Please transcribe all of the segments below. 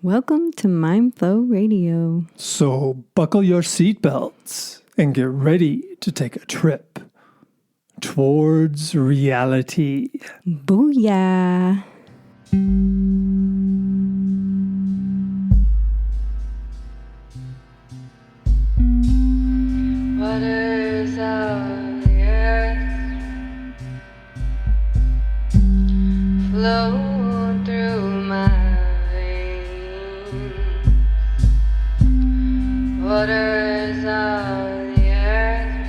Welcome to Mindflow Radio. So buckle your seatbelts and get ready to take a trip towards reality. Booyah! Waters of the earth flow through my veins. Waters of the earth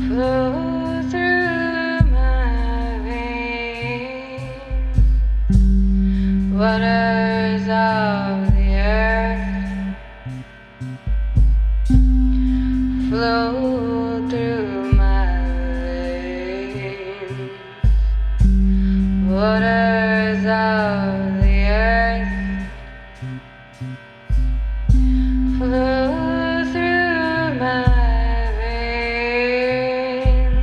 flow through my veins. Waters of the earth flow through my veins. Waters of the earth flow through my veins.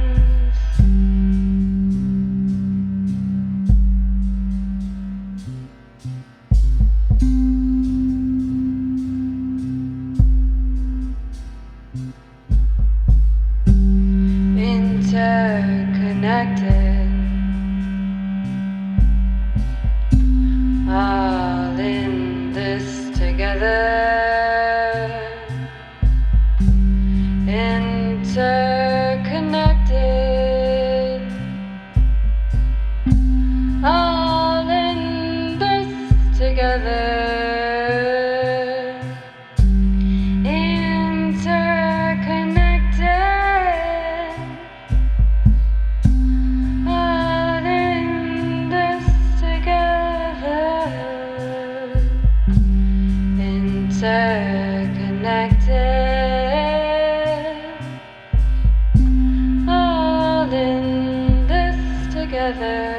Interconnected, all in this together. Interconnected, all in this together. Interconnected, all in this together.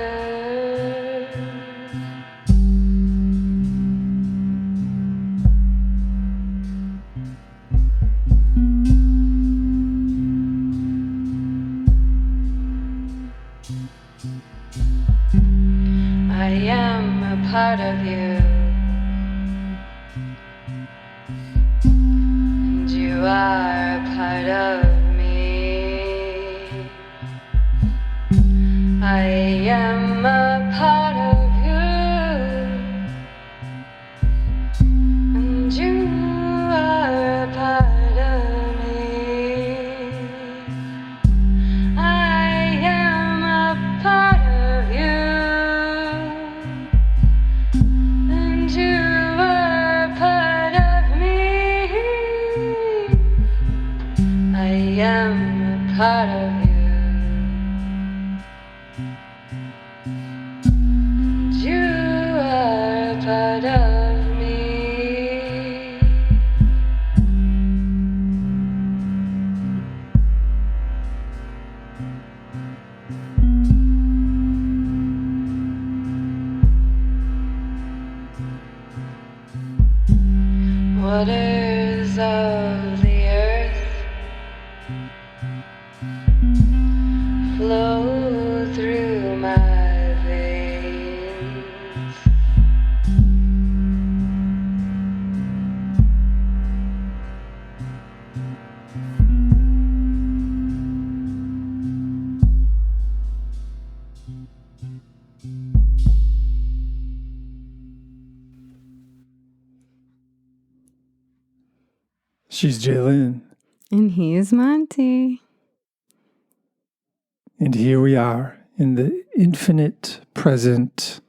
I am a part of you. You are a part of me. I am a part of you, and you are a part of me. I am a part of you, and you are a part of me. I am a part of you. You are a part of me. Waters of the earth flow through my veins. She's Jalen, And he is Monte. and here we are in the infinite present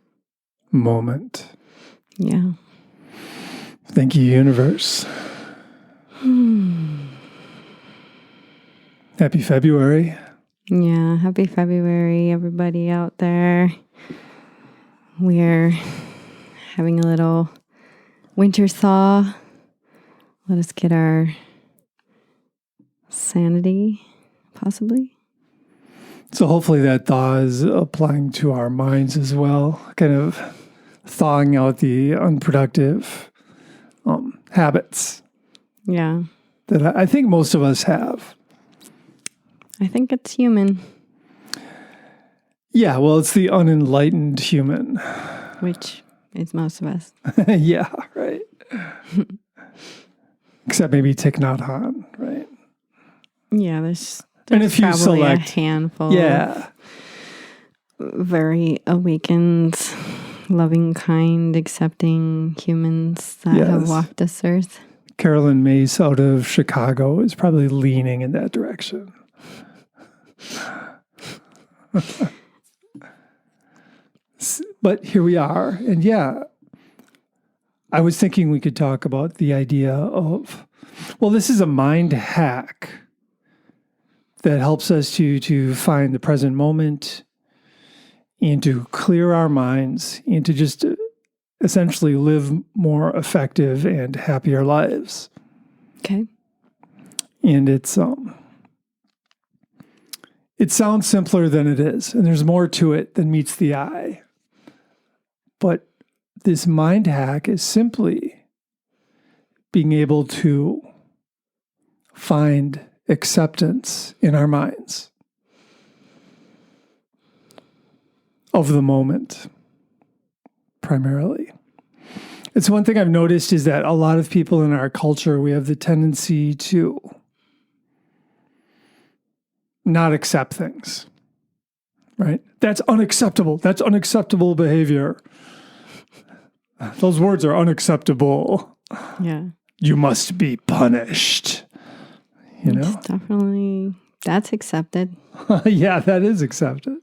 moment. Yeah. Thank you, universe. Happy February. Yeah. Happy February, everybody out there. We're having a little winter thaw. Let us get our sanity, possibly. So hopefully that thaw is applying to our minds as well, kind of thawing out the unproductive habits Yeah. that I think most of us have. I think it's human. Yeah, well, it's the unenlightened human. which is most of us. Yeah, right. Except maybe Thich Nhat Hanh, right? Yeah, there's And if you probably select, a handful yeah, of very awakened, loving, kind, accepting humans that have Yes. walked this earth. Carolyn Mace out of Chicago is probably leaning in that direction. But here we are. And yeah, I was thinking we could talk about the idea of, well, this is a mind hack that helps us to find the present moment and to clear our minds and to just essentially live more effective and happier lives. Okay. And it sounds simpler than it is, and there's more to it than meets the eye. But this mind hack is simply being able to find acceptance in our minds of the moment, primarily. It's one thing I've noticed is that a lot of people in our culture, we have the tendency to not accept things, right? That's unacceptable. That's unacceptable behavior. Those words are unacceptable. Yeah. You must be punished. You know? It's definitely, that's accepted. Yeah, that is accepted.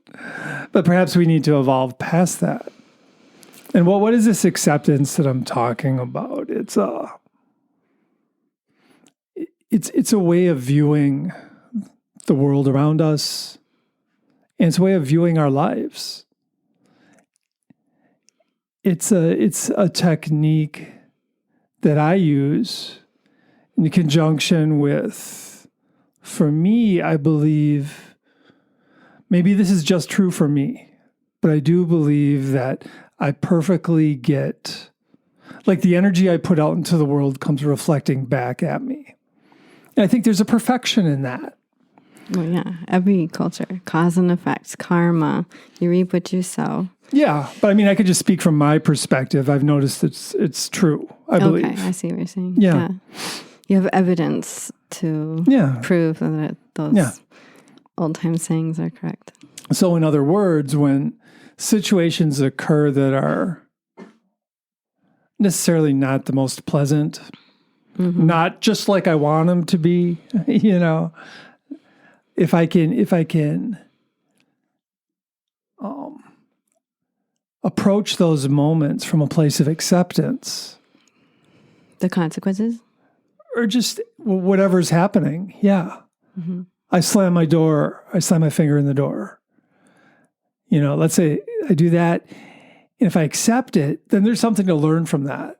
But perhaps we need to evolve past that. And what is this acceptance that I'm talking about? It's a way of viewing the world around us, and it's a way of viewing our lives. It's a technique that I use in conjunction with, for me, I believe, maybe this is just true for me, but I do believe that I perfectly get, like the energy I put out into the world comes reflecting back at me. And I think there's a perfection in that. Well, yeah. Every culture, cause and effect, karma. You reap what you sow. Yeah, but I mean, I could just speak from my perspective. I've noticed it's true, I believe. Okay, I see what you're saying. Yeah. You have evidence to prove that those old-time sayings are correct. So in other words, when situations occur that are necessarily not the most pleasant, not just like I want them to be, you know, if I can approach those moments from a place of acceptance. The consequences? Or just whatever's happening. Yeah. Mm-hmm. I slam my finger in the door. You know, let's say I do that. And if I accept it, then there's something to learn from that.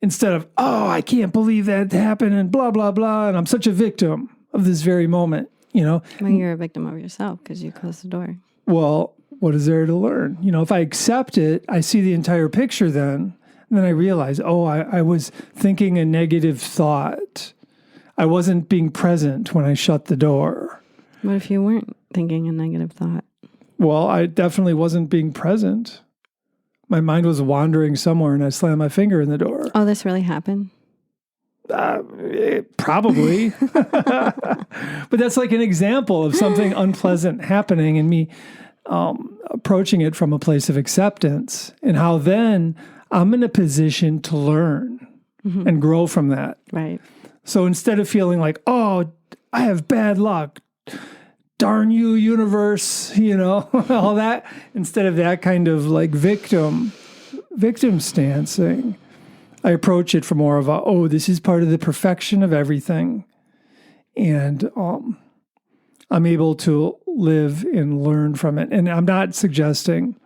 Instead of, oh, I can't believe that happened and blah, blah, blah. And I'm such a victim of this very moment, you know. Well, you're a victim of yourself because you closed the door. Well, what is there to learn? You know, if I accept it, I see the entire picture then. And then I realize, oh, I was thinking a negative thought. I wasn't being present when I shut the door. What if you weren't thinking a negative thought? Well, I definitely wasn't being present. My mind was wandering somewhere and I slammed my finger in the door. Oh, this really happened? Probably. But that's like an example of something unpleasant happening and me approaching it from a place of acceptance and how then I'm in a position to learn and grow from that. Right. So instead of feeling like, oh, I have bad luck, darn you, universe, you know, all that, instead of that kind of like victim stancing, I approach it from more of a, oh, this is part of the perfection of everything. And I'm able to live and learn from it. And I'm not suggesting,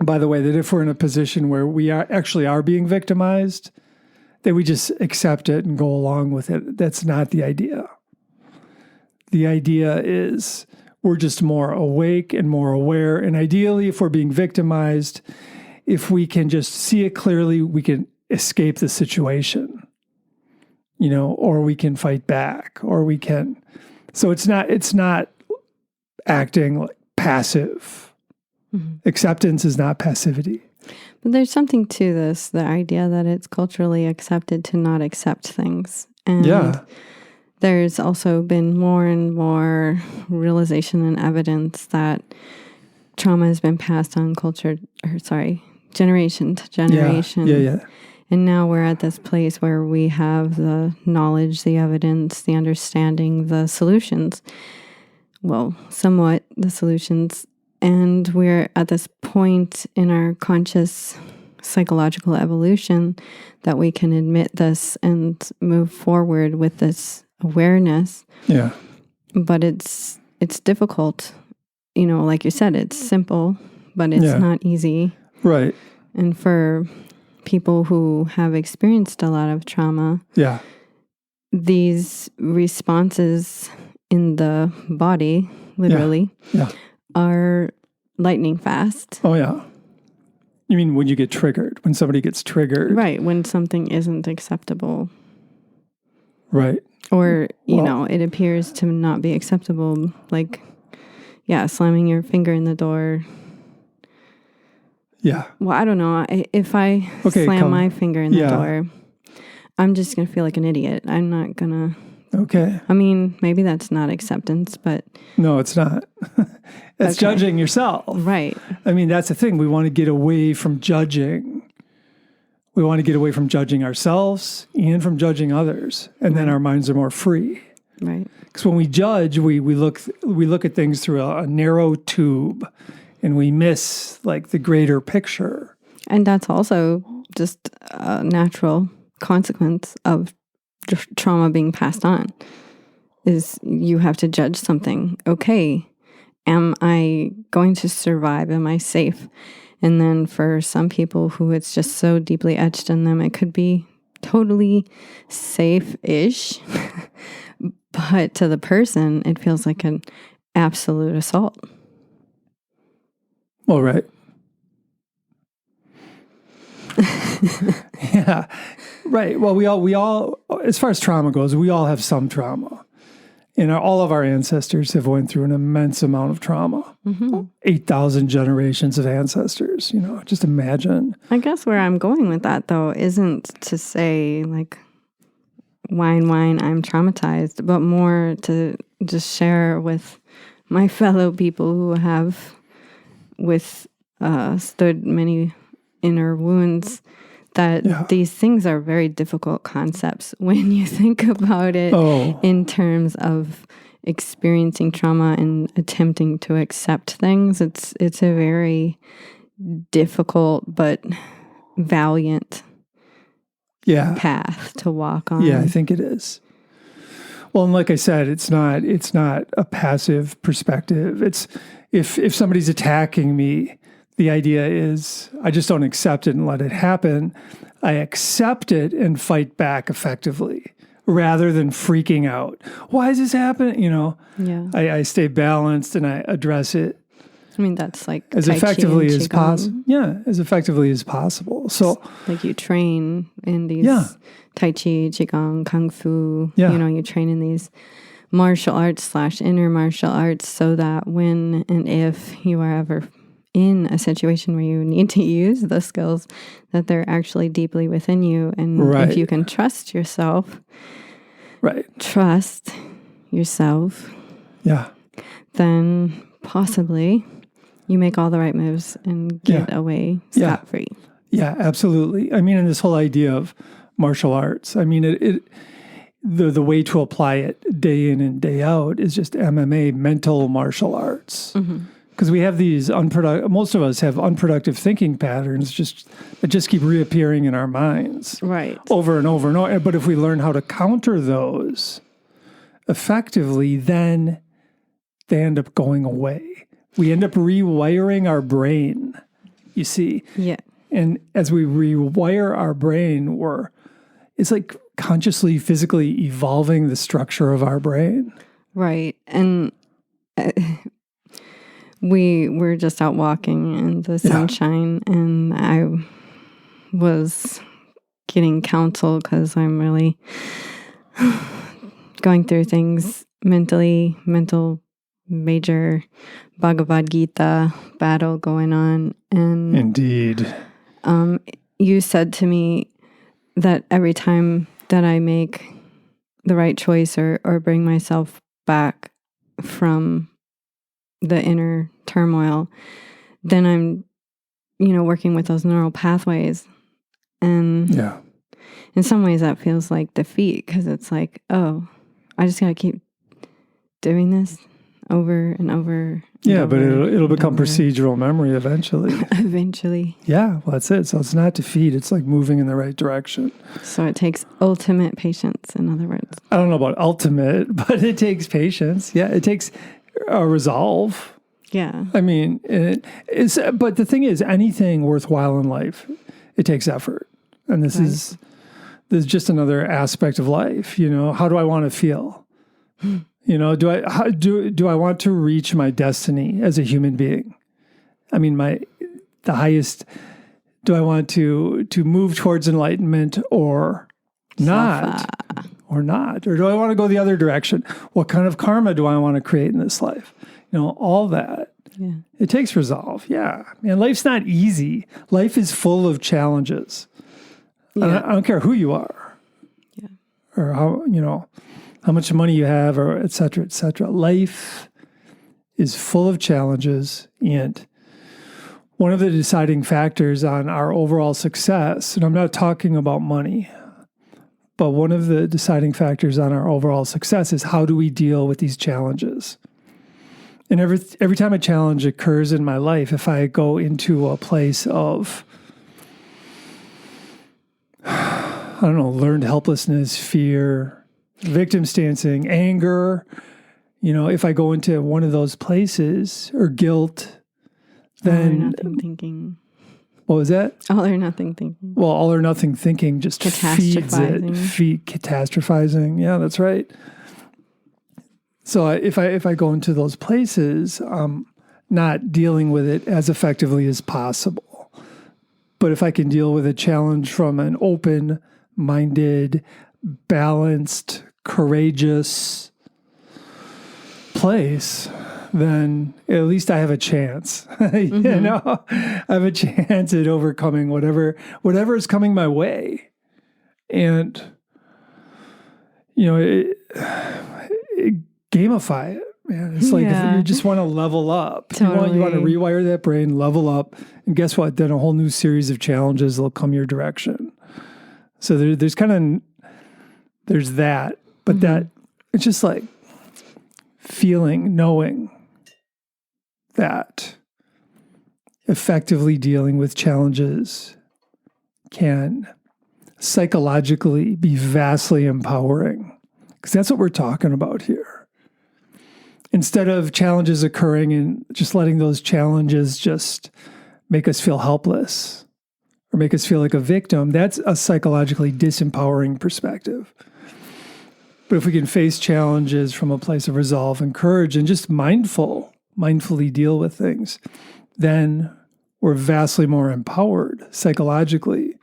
by the way, that if we're in a position where we are being victimized, that we just accept it and go along with it. That's not the idea. The idea is we're just more awake and more aware. And ideally, if we're being victimized, if we can just see it clearly, we can escape the situation, you know, or we can fight back, or we can. So it's not acting like passive. Acceptance is not passivity. But there's something to this, the idea that it's culturally accepted to not accept things. And there's also been more and more realization and evidence that trauma has been passed on generation to generation. Yeah. And now we're at this place where we have the knowledge, the evidence, the understanding, the solutions. Well, somewhat the solutions. And we're at this point in our conscious psychological evolution that we can admit this and move forward with this awareness. Yeah. But it's difficult. You know, like you said, it's simple, but it's not easy. Right. And for people who have experienced a lot of trauma, these responses in the body, literally, are lightning fast. Oh, yeah. You mean when you get triggered, when somebody gets triggered? Right, when something isn't acceptable. Right. Or, you know, it appears to not be acceptable, like, slamming your finger in the door. Yeah. Well, I don't know. If I slam my finger in the door, I'm just going to feel like an idiot. I'm not going to... Okay. I mean, maybe that's not acceptance, but... No, it's not. It's judging yourself. Right. I mean, that's the thing. We want to get away from judging. We want to get away from judging ourselves and from judging others. And then our minds are more free. Right. Because when we judge, we look at things through a narrow tube and we miss like the greater picture. And that's also just a natural consequence of trauma being passed on, is you have to judge something. Okay, am I going to survive? Am I safe? And then for some people who it's just so deeply etched in them, it could be totally safe-ish. But to the person, it feels like an absolute assault. Well, right. Yeah. Right. Well, we all, as far as trauma goes, we all have some trauma. And all of our ancestors have went through an immense amount of trauma. 8,000 generations of ancestors, you know, just imagine. I guess where I'm going with that, though, isn't to say, like, whine, I'm traumatized, but more to just share with my fellow people who have withstood many inner wounds, that these things are very difficult concepts when you think about it in terms of experiencing trauma and attempting to accept things. It's a very difficult but valiant path to walk on. Yeah, I think it is. Well, and like I said, it's not a passive perspective. It's if somebody's attacking me, the idea is I just don't accept it and let it happen. I accept it and fight back effectively rather than freaking out. Why is this happening? You know, I stay balanced and I address it. I mean, that's like as effectively as possible. Yeah, as effectively as possible. So, like you train in these Tai Chi, Qigong, Kung Fu. You know, you train in these martial arts / inner martial arts so that when and if you are ever in a situation where you need to use the skills, that they're actually deeply within you. And if you can trust yourself, trust yourself, then possibly you make all the right moves and get away scot-free. Yeah, absolutely. I mean, and this whole idea of martial arts, I mean, the way to apply it day in and day out is just MMA, mental martial arts. Because we have these most of us have unproductive thinking patterns that just keep reappearing in our minds. Right. Over and over and over. But if we learn how to counter those effectively, then they end up going away. We end up rewiring our brain, you see. Yeah. And as we rewire our brain, it's like consciously, physically evolving the structure of our brain. Right. And we were just out walking in the sunshine, and I was getting counsel because I'm really going through things mental major Bhagavad Gita battle going on. And Indeed. you said to me that every time that I make the right choice or bring myself back from the inner turmoil, then I'm, working with those neural pathways. And Yeah. in some ways that feels like defeat, because it's like, oh, I just got to keep doing this over and over. Yeah, but it'll become procedural memory eventually. Eventually. Yeah, well, that's it. So it's not defeat. It's like moving in the right direction. So it takes ultimate patience, in other words. I don't know about ultimate, but it takes patience. Yeah, it takes a resolve. Yeah. I mean, but the thing is, anything worthwhile in life, it takes effort. And this is just another aspect of life. How do I want to feel? Do I want to reach my destiny as a human being? I mean, the highest. Do I want to move towards enlightenment or not? Or not? Or do I want to go the other direction? What kind of karma do I want to create in this life? All that. Yeah. It takes resolve. Yeah. Man, life's not easy. Life is full of challenges. Yeah. I don't care who you are. Yeah. Or how much money you have, or et cetera, et cetera. Life is full of challenges. And one of the deciding factors on our overall success, and I'm not talking about money, but one of the deciding factors on our overall success is how do we deal with these challenges? And every time a challenge occurs in my life, if I go into a place of, I don't know, learned helplessness, fear, victim stancing, anger, if I go into one of those places, or guilt, then... All or nothing thinking. What was that? All or nothing thinking. Well, all or nothing thinking just feeds it. Catastrophizing. Yeah, that's right. So if I go into those places, I'm not dealing with it as effectively as possible. But if I can deal with a challenge from an open-minded, balanced, courageous place, then at least I have a chance. I have a chance at overcoming whatever is coming my way. And gamify it, man. It's like if you just want to level up. Totally. You want to rewire that brain, level up, and guess what? Then a whole new series of challenges will come your direction. So there's that, but that it's just like knowing that effectively dealing with challenges can psychologically be vastly empowering, because that's what we're talking about here. Instead of challenges occurring and just letting those challenges just make us feel helpless or make us feel like a victim, that's a psychologically disempowering perspective. But if we can face challenges from a place of resolve and courage and just mindfully deal with things, then we're vastly more empowered psychologically.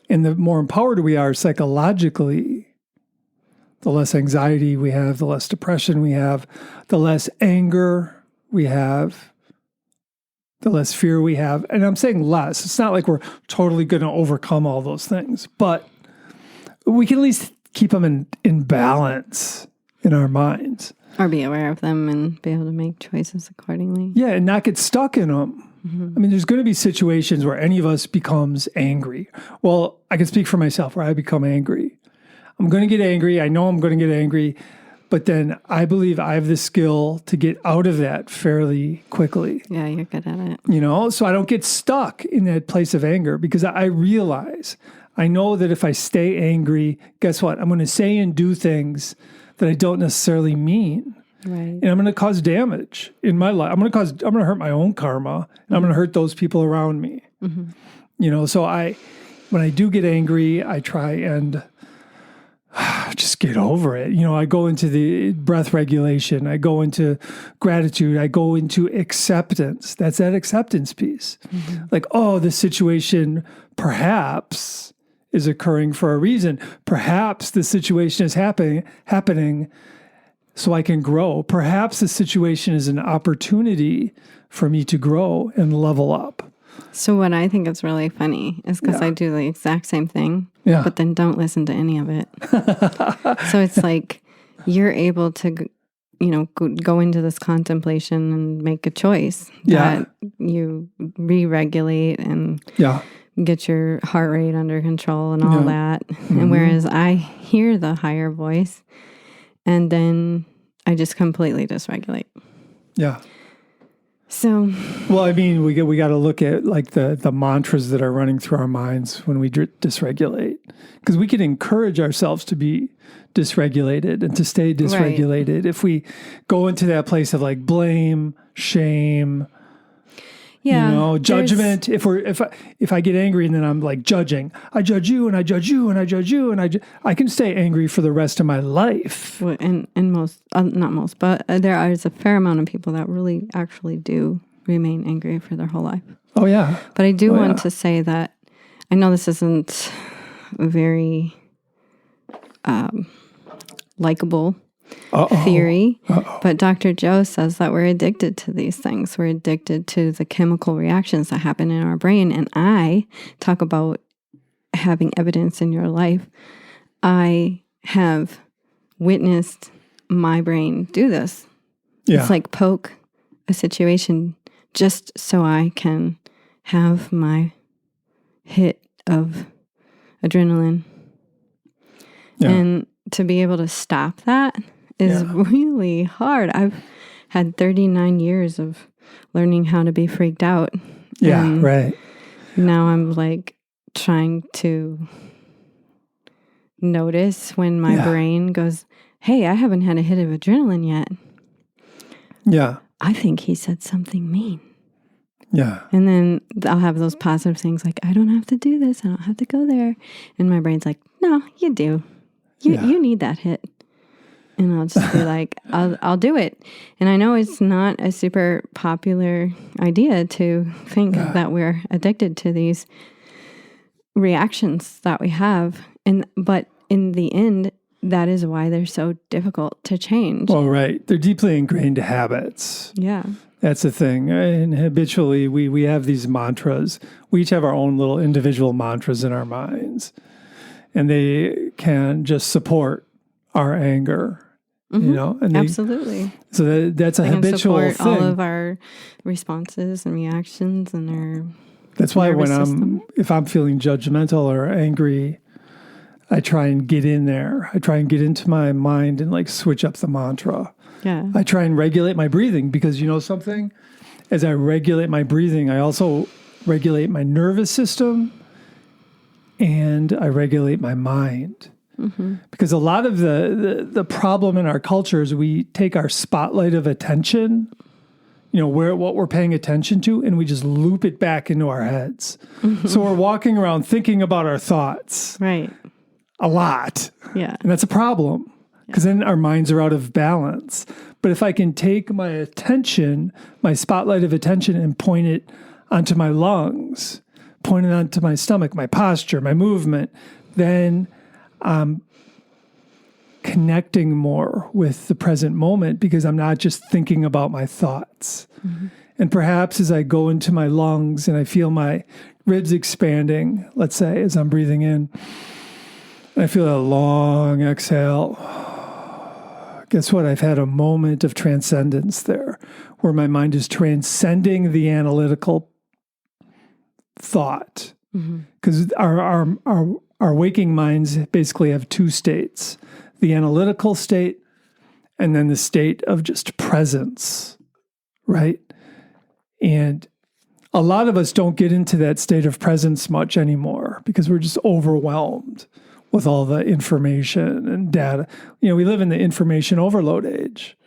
And the more empowered we are psychologically, the less anxiety we have, the less depression we have, the less anger we have, the less fear we have. And I'm saying less. It's not like we're totally going to overcome all those things, but we can at least keep them in balance in our minds. Or be aware of them and be able to make choices accordingly. Yeah, and not get stuck in them. I mean, there's going to be situations where any of us becomes angry. Well, I can speak for myself where I become angry. I'm going to get angry. I know I'm going to get angry. But then I believe I have the skill to get out of that fairly quickly. Yeah, you're good at it. So I don't get stuck in that place of anger, because I know that if I stay angry, guess what? I'm going to say and do things that I don't necessarily mean. Right. And I'm going to cause damage in my life. I'm going to hurt my own karma, and I'm going to hurt those people around me. So when I do get angry, I try and just get over it. I go into the breath regulation. I go into gratitude. I go into acceptance. That's that acceptance piece. Like, oh, this situation perhaps is occurring for a reason. Perhaps the situation is happening so I can grow. Perhaps the situation is an opportunity for me to grow and level up. So what I think is really funny is because I do the exact same thing, but then don't listen to any of it. So it's like you're able to, go into this contemplation and make a choice that you re-regulate and get your heart rate under control and all that. And whereas I hear the higher voice and then I just completely dysregulate. Yeah. So, well, I mean, we got to look at like the mantras that are running through our minds when we dysregulate, because we can encourage ourselves to be dysregulated and to stay dysregulated if we go into that place of like blame, shame, judgment. If I get angry and then I'm like judging, I judge you and I judge you and I judge you and I can stay angry for the rest of my life. And most, not most, but there is a fair amount of people that really actually do remain angry for their whole life. Oh yeah. But I do want to say that I know this isn't very likable theory, but Dr. Joe says that we're addicted to these things. We're addicted to the chemical reactions that happen in our brain. And I talk about having evidence in your life. I have witnessed my brain do this. Yeah. It's like poke a situation just so I can have my hit of adrenaline. Yeah. And to be able to stop that is really hard. I've had 39 years of learning how to be freaked out. Yeah, right. Now I'm like trying to notice when my brain goes, hey, I haven't had a hit of adrenaline yet. Yeah. I think he said something mean. Yeah. And then I'll have those positive things like, I don't have to do this. I don't have to go there. And my brain's like, no, you do. You need that hit. And I'll just be like, I'll do it. And I know it's not a super popular idea to think that we're addicted to these reactions that we have. But in the end, that is why they're so difficult to change. Well, right. They're deeply ingrained habits. Yeah. That's the thing. And habitually, we have these mantras. We each have our own little individual mantras in our minds. And they can just support our anger, And absolutely. So that's a habitual thing. Support all of our responses and reactions and our. That's why if I'm feeling judgmental or angry, I try and get in there. I try and get into my mind and like switch up the mantra. Yeah. I try and regulate my breathing because you know something? As I regulate my breathing, I also regulate my nervous system and I regulate my mind. Mm-hmm. Because a lot of the problem in our culture is we take our spotlight of attention, what we're paying attention to, and we just loop it back into our heads. Mm-hmm. So we're walking around thinking about our thoughts. Right. A lot. Yeah. And that's a problem because then our minds are out of balance. But if I can take my attention, my spotlight of attention, and point it onto my lungs, point it onto my stomach, my posture, my movement, then I'm connecting more with the present moment because I'm not just thinking about my thoughts. Mm-hmm. And perhaps as I go into my lungs and I feel my ribs expanding, let's say, as I'm breathing in, and I feel a long exhale. Guess what? I've had a moment of transcendence there where my mind is transcending the analytical thought. Because our waking minds basically have two states, the analytical state and then the state of just presence, right? And a lot of us don't get into that state of presence much anymore because we're just overwhelmed with all the information and data. We live in the information overload age,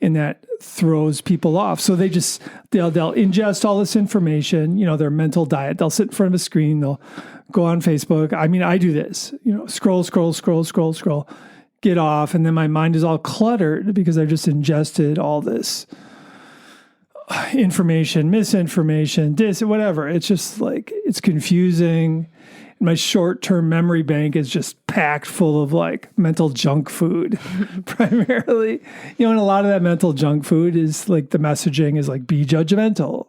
and that throws people off. So they'll ingest all this information, their mental diet. They'll sit in front of a screen. They'll go on Facebook. I mean, I do this, scroll, get off. And then my mind is all cluttered because I've just ingested all this information, misinformation, whatever. It's just like, it's confusing. My short-term memory bank is just packed full of like mental junk food, primarily. And a lot of that mental junk food is like the messaging is like be judgmental,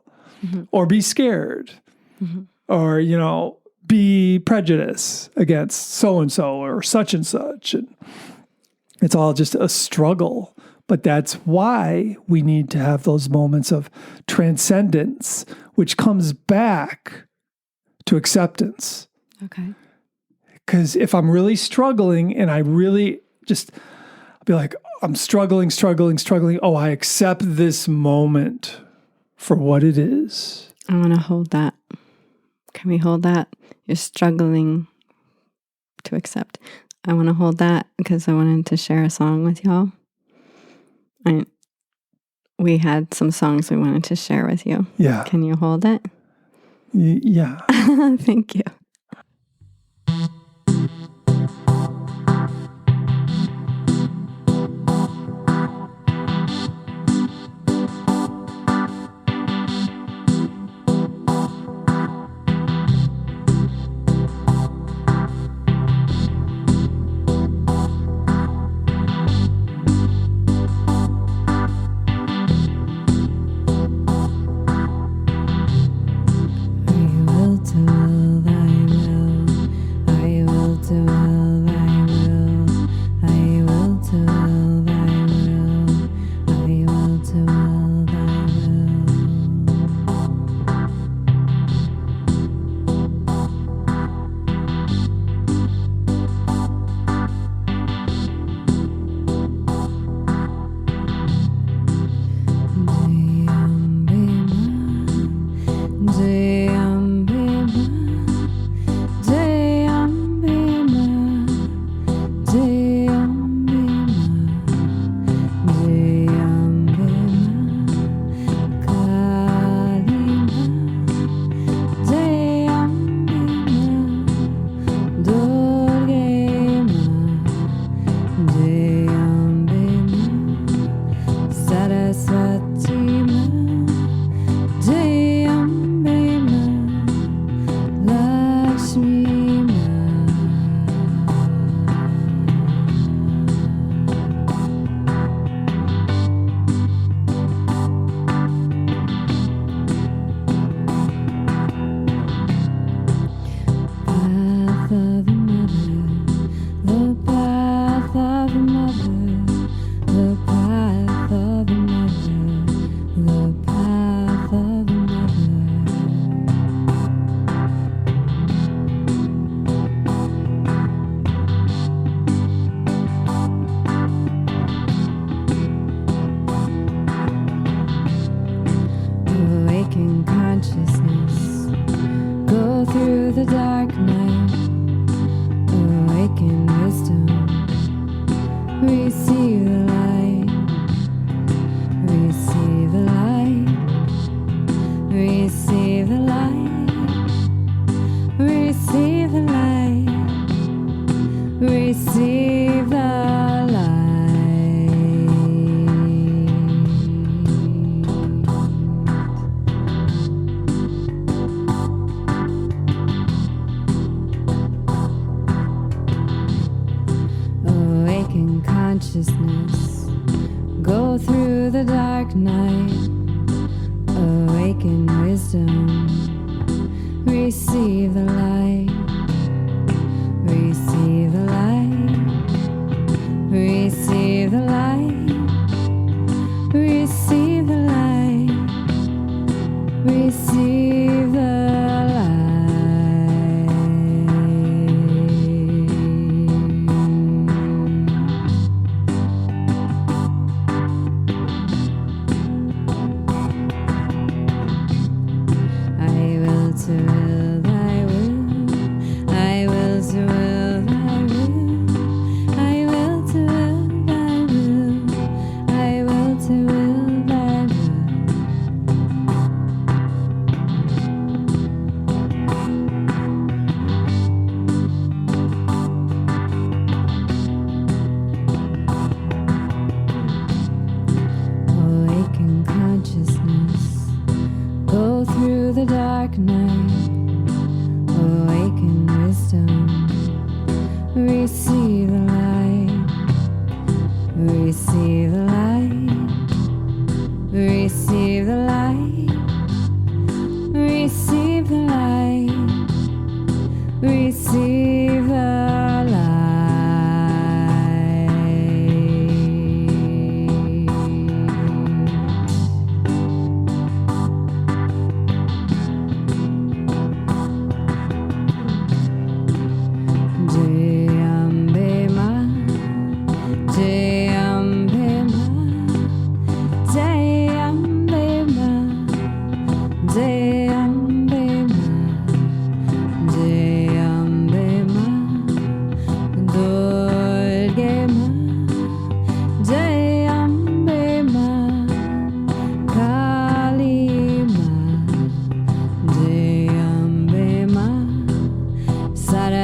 or be scared, or be prejudiced against so and so or such and such, and it's all just a struggle. But that's why we need to have those moments of transcendence, which comes back to acceptance. Okay. Because if I'm really struggling and I really just I'll be like, I'm struggling. Oh, I accept this moment for what it is. I want to hold that. Can we hold that? You're struggling to accept. I want to hold that because I wanted to share a song with y'all. We had some songs we wanted to share with you. Yeah. Can you hold it? Yeah. Thank you. Go through the dark night, awaken wisdom.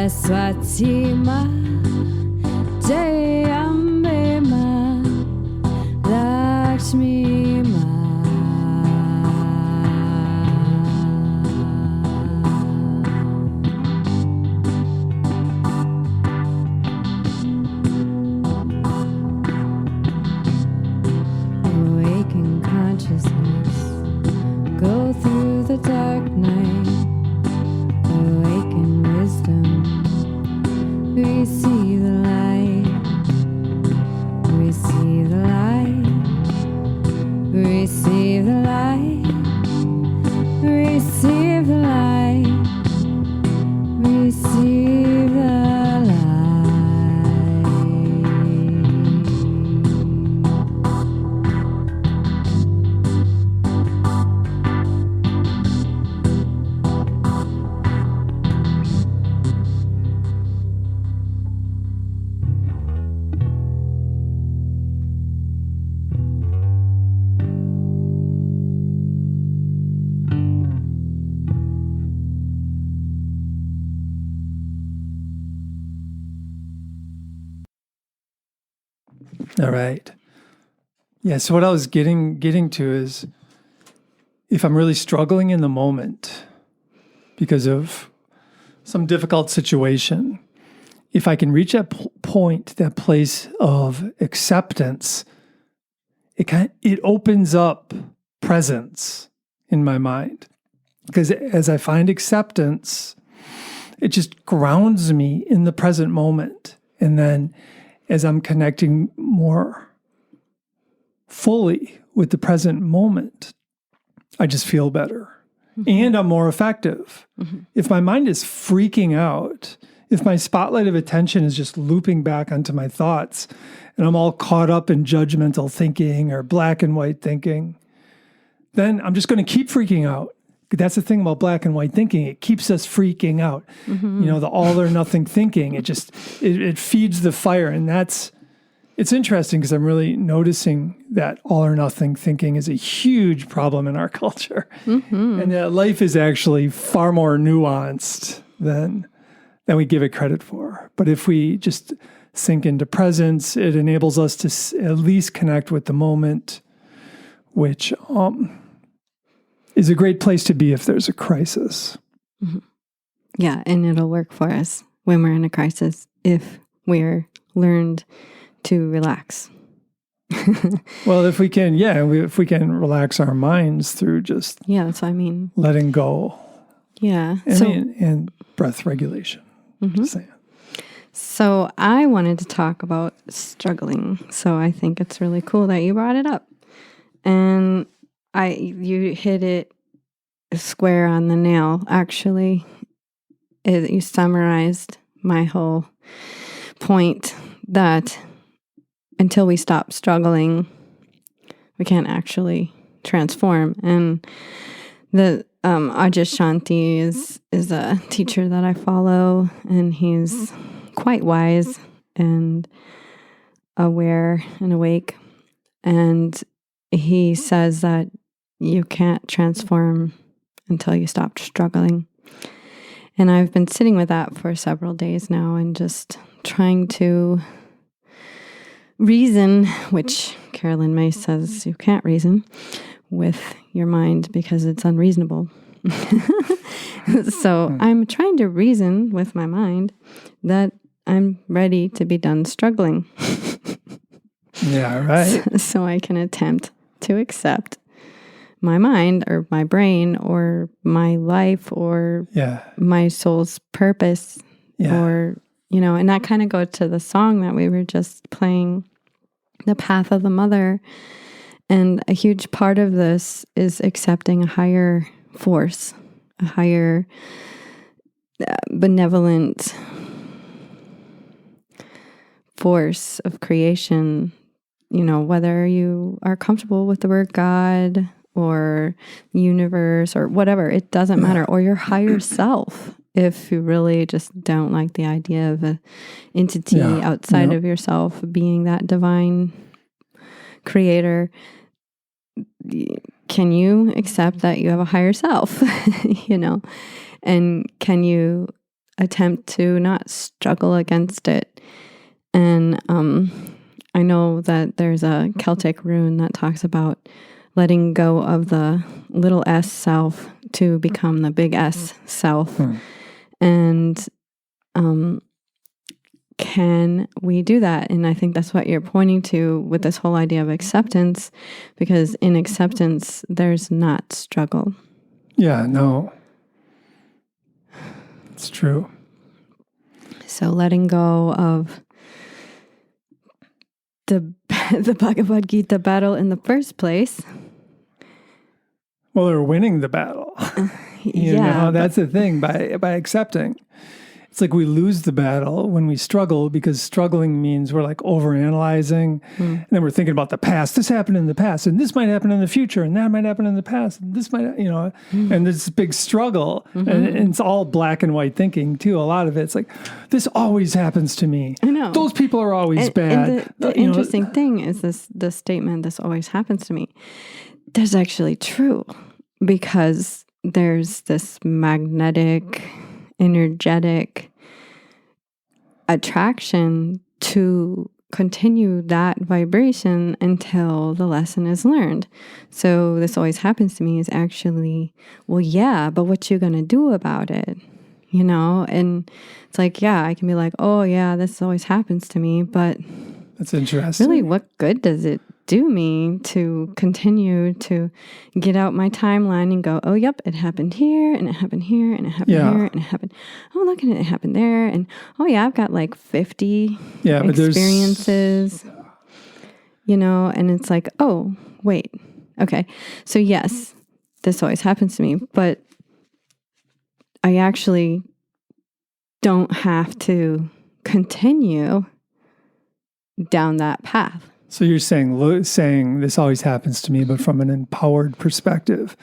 Saraswati Ma, Jai Ambe Ma, Lakshmi Ma. Awaken consciousness, go through the dark night. Awaken wisdom, receive the light, receive the light, receive the light, receive the light, receive the light. All right. Yeah. So what I was getting to is, if I'm really struggling in the moment because of some difficult situation, if I can reach that point, that place of acceptance, it opens up presence in my mind. Because as I find acceptance, it just grounds me in the present moment. And then as I'm connecting more fully with the present moment, I just feel better. Mm-hmm. And I'm more effective. Mm-hmm. If my mind is freaking out, if my spotlight of attention is just looping back onto my thoughts, and I'm all caught up in judgmental thinking or black and white thinking, then I'm just going to keep freaking out. That's the thing about black and white thinking. It keeps us freaking out. Mm-hmm. You know, the all or nothing thinking, it feeds the fire. And it's interesting because I'm really noticing that all or nothing thinking is a huge problem in our culture. Mm-hmm. And that life is actually far more nuanced than we give it credit for. But if we just sink into presence, it enables us to at least connect with the moment, which is a great place to be if there's a crisis. Mm-hmm. Yeah, and it'll work for us when we're in a crisis if we're learned to relax. Well, if we can relax our minds through just that's what I mean, letting go. Yeah, and breath regulation. Mm-hmm. Just saying. So I wanted to talk about struggling. So I think it's really cool that you brought it up, and you hit it square on the nail. Actually, you summarized my whole point that until we stop struggling, we can't actually transform. And the Ajay Shanti is a teacher that I follow, and he's quite wise and aware and awake. And he says that you can't transform until you stop struggling. And I've been sitting with that for several days now and just trying to reason, which Carolyn May says you can't reason with your mind because it's unreasonable. So I'm trying to reason with my mind that I'm ready to be done struggling. Yeah, right. So I can attempt to accept my mind or my brain or my life or my soul's purpose or, and that kind of goes to the song that we were just playing, The Path of the Mother. And a huge part of this is accepting a higher force, a higher benevolent force of creation, whether you are comfortable with the word God or universe or whatever, it doesn't matter, or your higher self, if you really just don't like the idea of an entity outside of yourself being that divine creator. Can you accept that you have a higher self, and can you attempt to not struggle against it. And I know that there's a Celtic rune that talks about letting go of the little s self to become the big S self. And can we do that? And I think that's what you're pointing to with this whole idea of acceptance, because in acceptance, there's not struggle. Yeah, no. It's true. So letting go of the Bhagavad Gita battle in the first place. Well, they're winning the battle. You know, that's the thing. By accepting, it's like we lose the battle when we struggle, because struggling means we're like overanalyzing, and then we're thinking about the past. This happened in the past, and this might happen in the future, and that might happen in the past, and this might, you know, and this big struggle, and it's all black and white thinking too. A lot of it's like, this always happens to me. I know. Those people are always bad. And the interesting thing is the statement, "This always happens to me." That's actually true, because there's this magnetic, energetic attraction to continue that vibration until the lesson is learned. So this always happens to me is actually, well, yeah, but what you gonna do about it? You know? And it's like, yeah, I can be like, oh yeah, this always happens to me, but that's interesting. Really, what good does it do me to continue to get out my timeline and go, oh, yep, it happened here, and it happened here, and it happened here, and it happened, oh, look at it, it happened there, and oh, yeah, I've got like 50 experiences, you know, and it's like, oh, wait, okay, so yes, this always happens to me, but I actually don't have to continue down that path. So you're saying this always happens to me, but from an empowered perspective,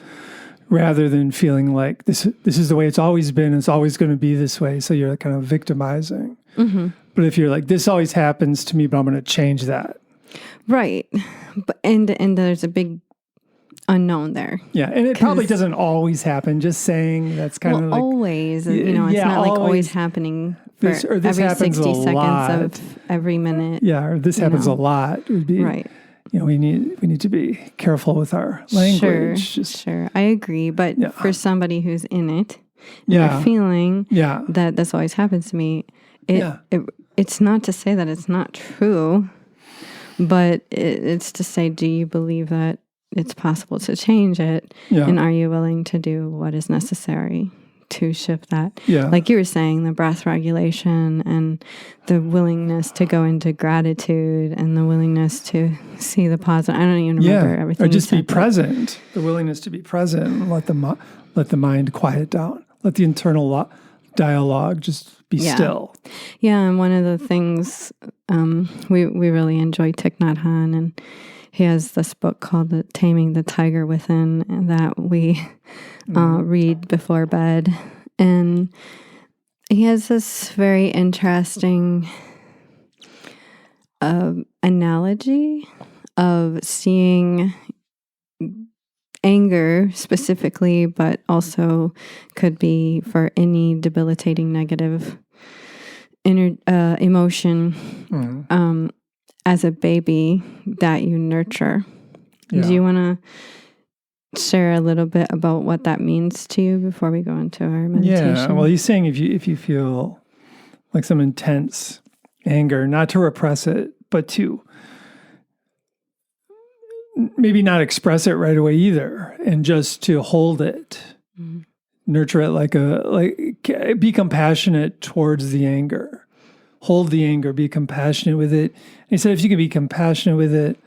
rather than feeling like this is the way it's always been, it's always going to be this way. So you're kind of victimizing. But if you're like, this always happens to me, but I'm going to change that. Right. But and there's a big unknown there. Yeah, and it probably doesn't always happen. Just saying that's kind of like always, you know, it's not like always happening for every 60 seconds of every minute. Yeah, or this happens a lot. It would be right. You know, we need to be careful with our language. Sure, I agree. But for somebody who's in it, you're feeling that this always happens to me. It's not to say that it's not true, but it's to say, do you believe that it's possible to change it? Yeah. And are you willing to do what is necessary to shift that? Yeah. Like you were saying, the breath regulation and the willingness to go into gratitude and the willingness to see the positive. I don't even remember everything. Or just be present. The willingness to be present and let the mind quiet down. Let the internal dialogue just be still. Yeah, and one of the things we really enjoy Thich Nhat Hanh, and he has this book called Taming the Tiger Within, and that we read before bed. And he has this very interesting analogy of seeing anger specifically, but also could be for any debilitating negative emotion as a baby that you nurture. Yeah. Do you want to share a little bit about what that means to you before we go into our meditation? Yeah, well, he's saying if you feel like some intense anger, not to repress it, but to maybe not express it right away either, and just to hold it, nurture it be compassionate towards the anger. Hold the anger, be compassionate with it. And he said, if you can be compassionate with it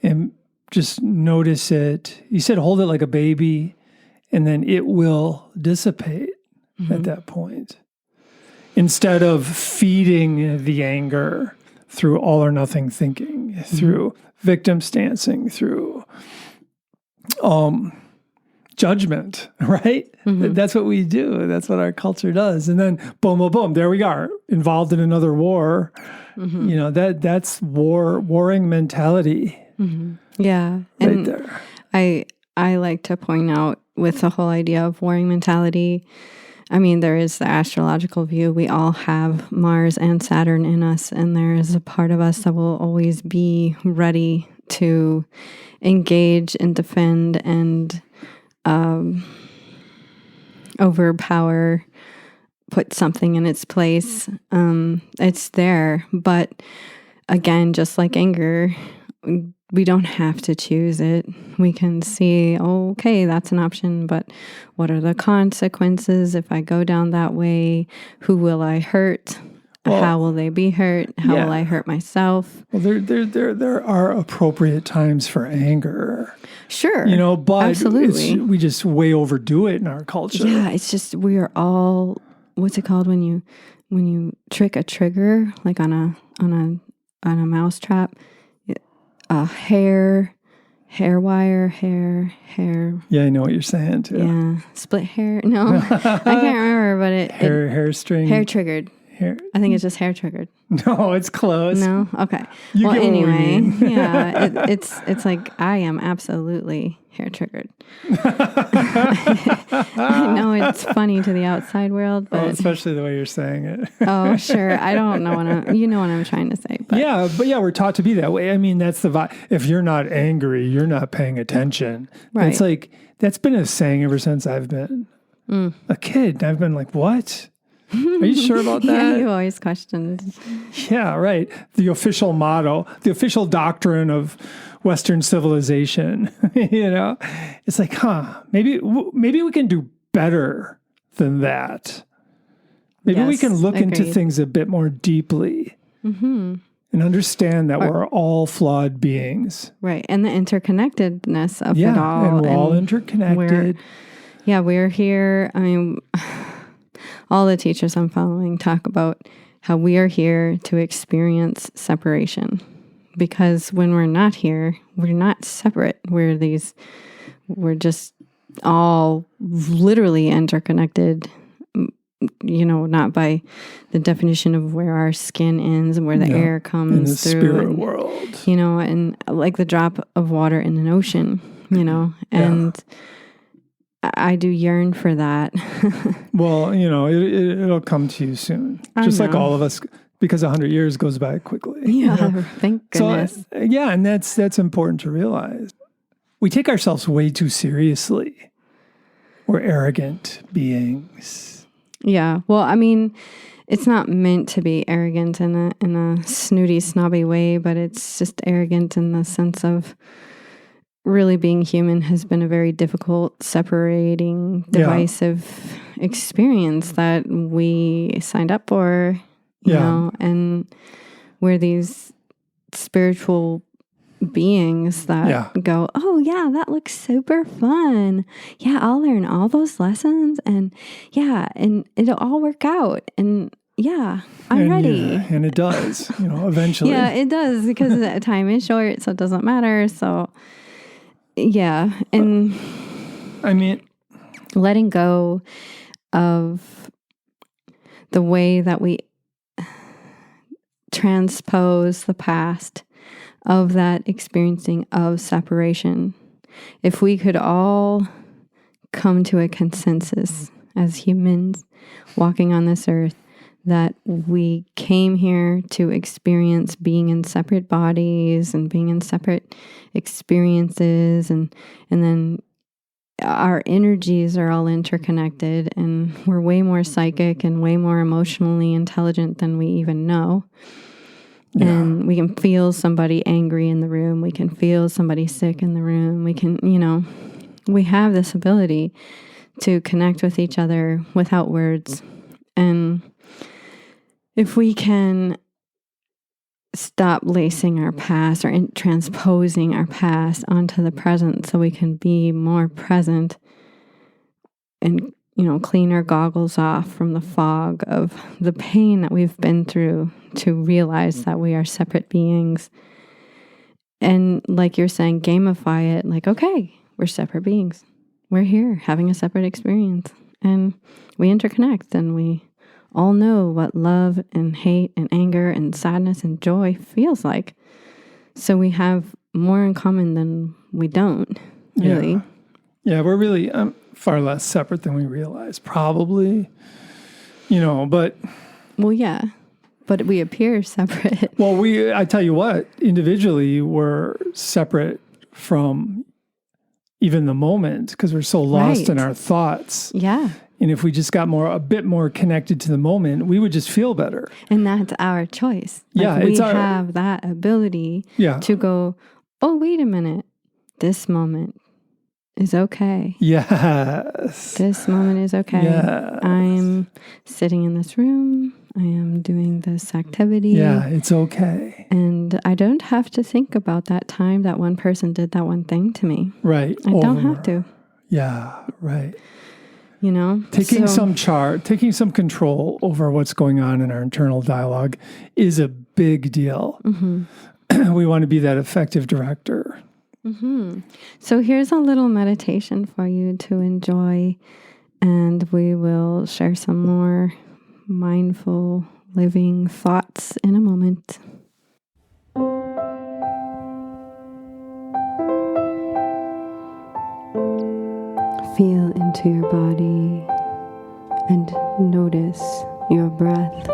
and just notice it, he said, hold it like a baby, and then it will dissipate at that point. Instead of feeding the anger through all or nothing thinking, through victim stancing, through judgment, right? That's what we do. That's what our culture does. And then boom, boom, boom, there we are, involved in another war. You know, that's warring mentality. Yeah. Right and there. I like to point out with the whole idea of warring mentality, I mean, there is the astrological view. We all have Mars and Saturn in us, and there is a part of us that will always be ready to engage and defend and overpower, put something in its place. It's there. But again, just like anger, we don't have to choose it. We can see, oh, okay, that's an option, but what are the consequences if I go down that way? Who will I hurt? Well, how will they be hurt? How will I hurt myself? Well, there are appropriate times for anger. Sure. But absolutely. we just way overdo it in our culture. Yeah, it's just we are all, what's it called when you trick a trigger like on a mouse trap? Hair wire. Yeah, I know what you're saying too. Yeah, split hair. No, I can't remember, but it hair string. Hair triggered. Hair. I think it's just hair triggered. No, it's close. No, okay. You well, get what we anyway, mean. yeah, it's like I am absolutely hair triggered. I know it's funny to the outside world, but especially the way you're saying it. Oh, sure. I don't know what I'm trying to say. But. Yeah, we're taught to be that way. I mean, that's the vibe. If you're not angry, you're not paying attention. Right. It's like, that's been a saying ever since I've been a kid. I've been like, what? Are you sure about that? Yeah, you always questioned. Yeah, right. The official motto, the official doctrine of Western civilization. It's like, maybe we can do better than that. Maybe we can look into things a bit more deeply and understand that we're all flawed beings. Right. And the interconnectedness of it all. And we're all interconnected. We're here. I mean, all the teachers I'm following talk about how we are here to experience separation. Because when we're not here, we're not separate. We're just all literally interconnected, not by the definition of where our skin ends and where the air comes in the through. Spirit world. And like the drop of water in an ocean, and I do yearn for that. Well, it'll come to you soon. Just like all of us, because 100 years goes by quickly. Yeah, thank goodness. So, and that's important to realize. We take ourselves way too seriously. We're arrogant beings. Yeah. Well, I mean, it's not meant to be arrogant in a snooty, snobby way, but it's just arrogant in the sense of really being human has been a very difficult, separating, divisive experience that we signed up for, you know, and we're these spiritual beings that go, oh yeah, that looks super fun. Yeah, I'll learn all those lessons and it'll all work out. And I'm ready. Yeah, and it does, eventually. Yeah, it does because the time is short, so it doesn't matter. So and I mean, letting go of the way that we transpose the past of that experiencing of separation. If we could all come to a consensus as humans walking on this earth that we came here to experience being in separate bodies and being in separate experiences, and then our energies are all interconnected, and we're way more psychic and way more emotionally intelligent than we even know. Yeah. And we can feel somebody angry in the room. We can feel somebody sick in the room. We can, we have this ability to connect with each other without words. And if we can stop lacing our past or transposing our past onto the present so we can be more present and, clean our goggles off from the fog of the pain that we've been through to realize that we are separate beings. And like you're saying, gamify it like, okay, we're separate beings. We're here having a separate experience and we interconnect and we all know what love and hate and anger and sadness and joy feels like. So we have more in common than we don't, really. Yeah, we're really, far less separate than we realize, probably. But Well, yeah, but we appear separate. well, I tell you what, individually we're separate from even the moment because we're so lost in Right. our thoughts. Yeah. And if we just got a bit more connected to the moment, we would just feel better. And that's our choice. Like, Yeah, we it's our- have that ability Yeah. to go, oh, wait a minute. This moment is okay. Yes. This moment is okay. Yes. I'm sitting in this room. I am doing this activity. Yeah, it's okay. And I don't have to think about that time that one person did that one thing to me. Right. I don't have to, Yeah, right. So- Taking some control over what's going on in our internal dialogue is a big deal. Mm-hmm. We want to be that effective director. Mm-hmm. So here's a little meditation for you to enjoy, and we will share some more mindful living thoughts in a moment. Feel into your body and notice your breath.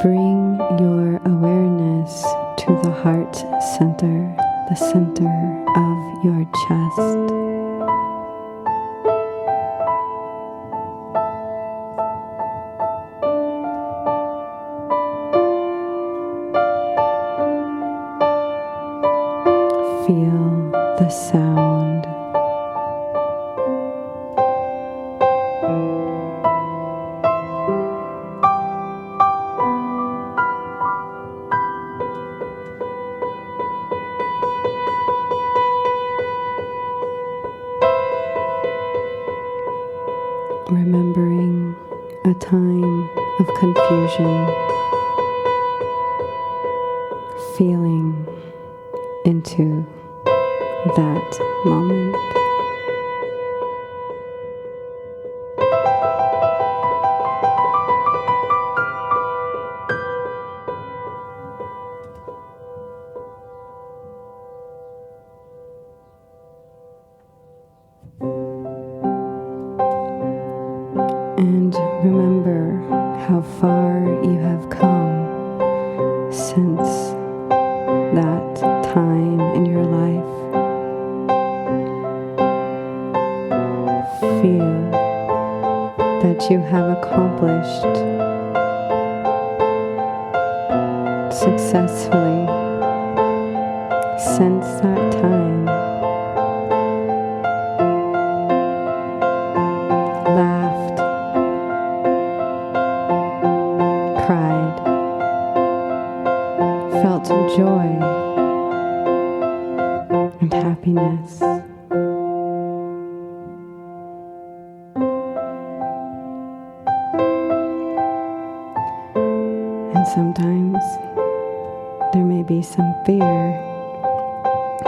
Bring your awareness to the heart center, the center of your chest. Feel the sound. Remembering a time of confusion, feeling into that moment. And remember how far you have come since that time in your life. Feel that you have accomplished successfully since that time. Laughed, cried, felt joy and happiness. And sometimes there may be some fear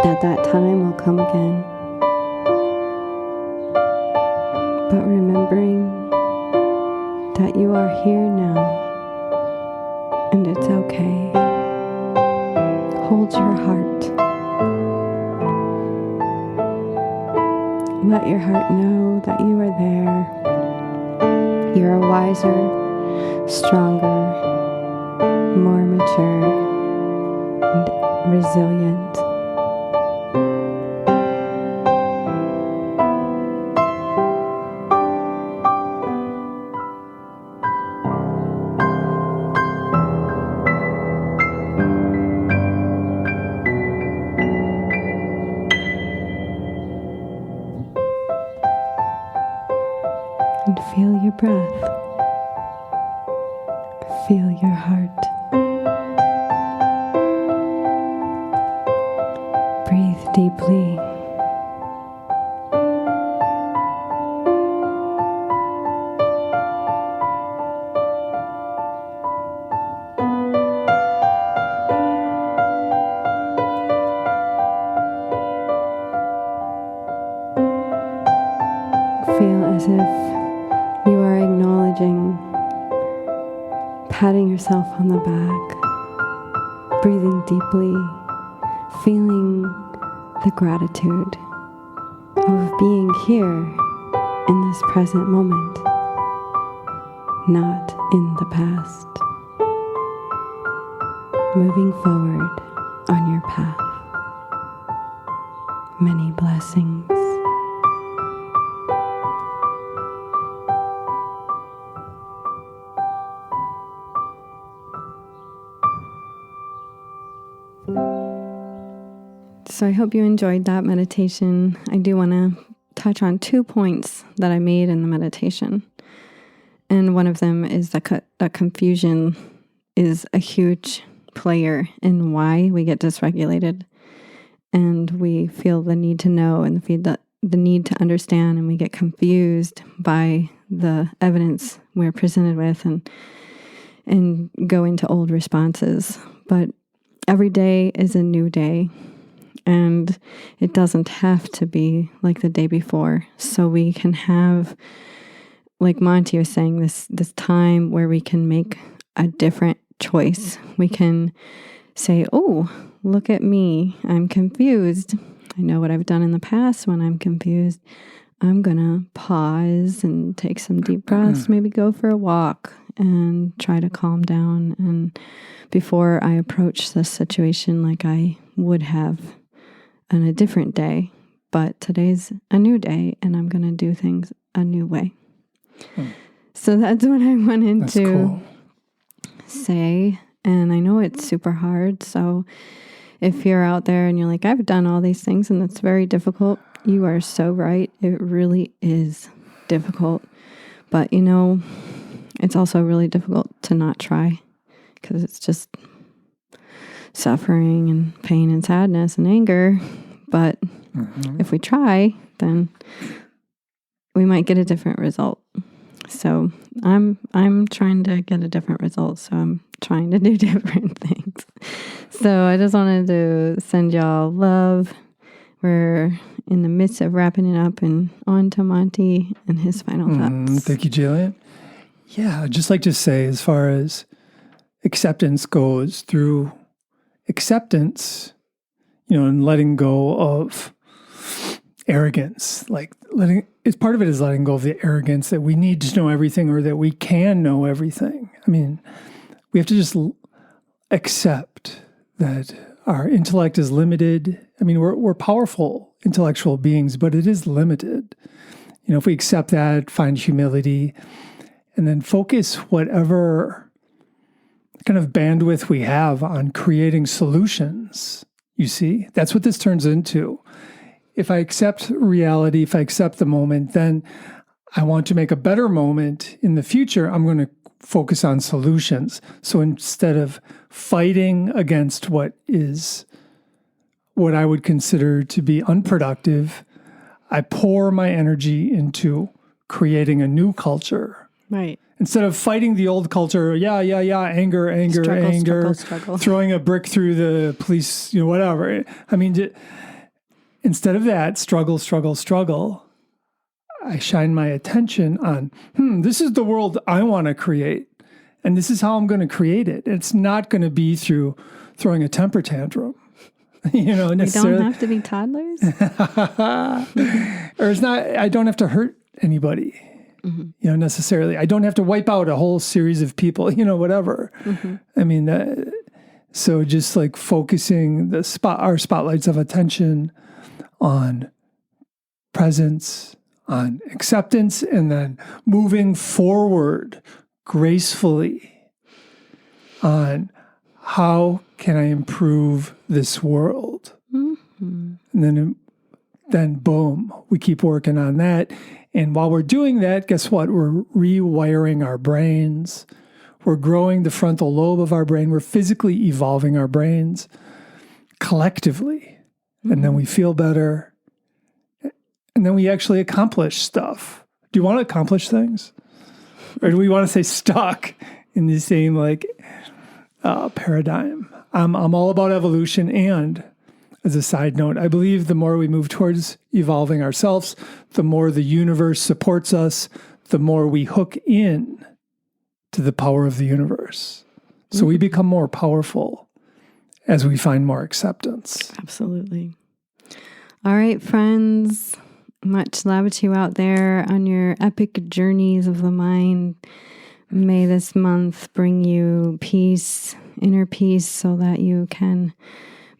that that time will come again. But remembering that you are here now and it's okay. Hold your heart. Let your heart know that you are there. You are wiser, stronger, more mature, and resilient. And feel your breath. Feel your heart. Breathe deeply. Feel as if you are acknowledging, patting yourself on the back breathing deeply, feeling the gratitude of being here in this present moment, not in the past. Moving forward on your path. Many blessings. So I hope you enjoyed that meditation. I do want to touch on 2 points that I made in the meditation. And one of them is that confusion is a huge player in why we get dysregulated. And we feel the need to know and the need to understand, and we get confused by the evidence we're presented with and go into old responses. But every day is a new day. And it doesn't have to be like the day before. So we can have, like Monte was saying, this time where we can make a different choice. We can say, oh, look at me. I'm confused. I know what I've done in the past when I'm confused. I'm going to pause and take some deep breaths, maybe go for a walk and try to calm down. And before I approach this situation like I would have on a different day, but today's a new day and I'm going to do things a new way. So that's what I wanted to say. And I know it's super hard. So if you're out there and you're like, I've done all these things and it's very difficult, you are so right. It really is difficult. But it's also really difficult to not try because it's just suffering and pain and sadness and anger. But if we try, then we might get a different result. So I'm trying to get a different result. So I'm trying to do different things. So I just wanted to send y'all love. We're in the midst of wrapping it up and on to Monte and his final thoughts. Thank you, Jillian. Yeah, I'd just like to say, as far as acceptance goes, through acceptance, and letting go of arrogance, it's part of it is letting go of the arrogance that we need to know everything or that we can know everything. I mean, we have to just accept that our intellect is limited. I mean, we're powerful intellectual beings, but it is limited. If we accept that, find humility, and then focus whatever kind of bandwidth we have on creating solutions. You see, that's what this turns into. If I accept reality, if I accept the moment, then I want to make a better moment in the future. I'm going to focus on solutions. So instead of fighting against what I would consider to be unproductive, I pour my energy into creating a new culture. Right. Instead of fighting the old culture, anger, struggle. Throwing a brick through the police, whatever. I mean, instead of that, struggle, I shine my attention on, this is the world I want to create. And this is how I'm going to create it. It's not going to be through throwing a temper tantrum. Necessarily. We don't have to be toddlers. Or it's not, I don't have to hurt anybody. Necessarily. I don't have to wipe out a whole series of people, whatever. I mean, so just like focusing our spotlights of attention on presence, on acceptance, and then moving forward gracefully on how can I improve this world? And then boom, we keep working on that. And while we're doing that, guess what? We're rewiring our brains. We're growing the frontal lobe of our brain. We're physically evolving our brains collectively. And then we feel better. And then we actually accomplish stuff. Do you want to accomplish things? Or do we want to stay stuck in the same paradigm? I'm all about evolution, and as a side note, I believe the more we move towards evolving ourselves, the more the universe supports us, the more we hook in to the power of the universe. So we become more powerful as we find more acceptance. Absolutely. All right, friends. Much love to you out there on your epic journeys of the mind. May this month bring you peace, inner peace, so that you can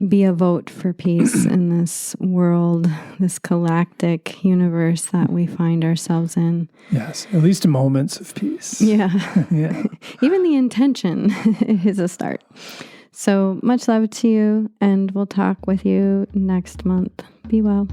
be a vote for peace in this world, this galactic universe that we find ourselves in. Yes, at least moments of peace. Yeah. Yeah. Even the intention is a start. So much love to you, and we'll talk with you next month. Be well.